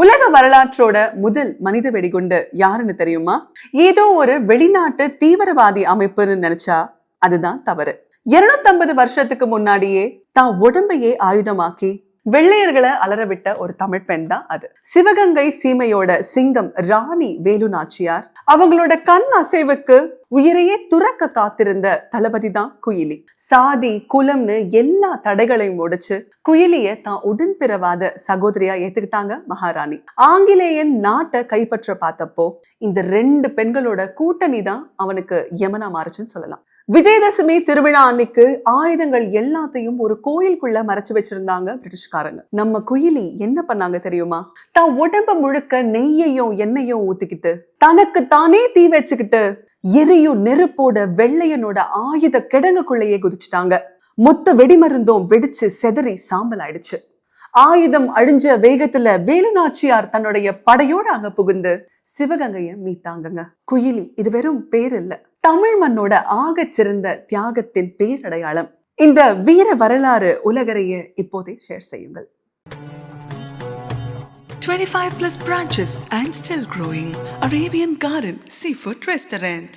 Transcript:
உலக வரலாற்றோட முதல் மனித வெடிகுண்டு யாருன்னு தெரியுமா? ஏதோ ஒரு வெளிநாட்டு தீவிரவாதி அமைப்புன்னு நினைச்சா அதுதான் தவறு. 250 வருஷத்துக்கு முன்னாடியே தான் உடம்பையே ஆயுதமாக்கி வெள்ளையர்களை அலறவிட்ட ஒரு தமிழ் பெண் தான் அது. சிவகங்கை சீமையோட சிங்கம் ராணி வேலு நாச்சியார். அவங்களோட கண் அசைவுக்கு உயிரையே துறக்க காத்திருந்த தளபதி தான் குயிலி. சாதி குலம்னு எல்லா தடைகளையும் முடிச்சு குயிலிய தான் உடன்பிறவாத சகோதரியா ஏத்துக்கிட்டாங்க மகாராணி. ஆங்கிலேயன் நாட்டை கைப்பற்ற பார்த்தப்போ இந்த 2 பெண்களோட கூட்டணி தான் அவனுக்கு யமனா மாறுச்சுன்னு சொல்லலாம். விஜயதசமி திருவிழா அன்னைக்கு ஆயுதங்கள் எல்லாத்தையும் ஒரு கோயிலுக்குள்ள மறைச்சு வச்சிருந்தாங்க பிரிட்டிஷ்காரங்க. நம்ம குயிலி என்ன பண்ணாங்க தெரியுமா? தான் உடம்பு முழுக்க நெய்யையும் எண்ணெயும் ஊத்திக்கிட்டு தனக்கு தானே தீ வச்சுக்கிட்டு எரியும் நெருப்போட வெள்ளையனோட ஆயுத கிடங்குக்குள்ளேயே குதிச்சுட்டாங்க. மொத்த வெடிமருந்தும் வெடிச்சு செதறி சாம்பல் ஆயிடுச்சு. ஆயுதம் அழிஞ்ச வேகத்துல வேலுநாச்சியார் தன்னுடைய படையோட அங்க புகுந்து சிவகங்கைய மீட்டாங்க. குயிலி இது வெறும் பேர் இல்ல, தமிழ் மண்ணோட ஆகச் சிறந்த தியாகத்தின் பேரடையாளம். இந்த வீர வரலாறு உலகறைய இப்போதே ஷேர் செய்யுங்கள். 25+ branches and still growing. Arabian Garden Seafood Restaurant.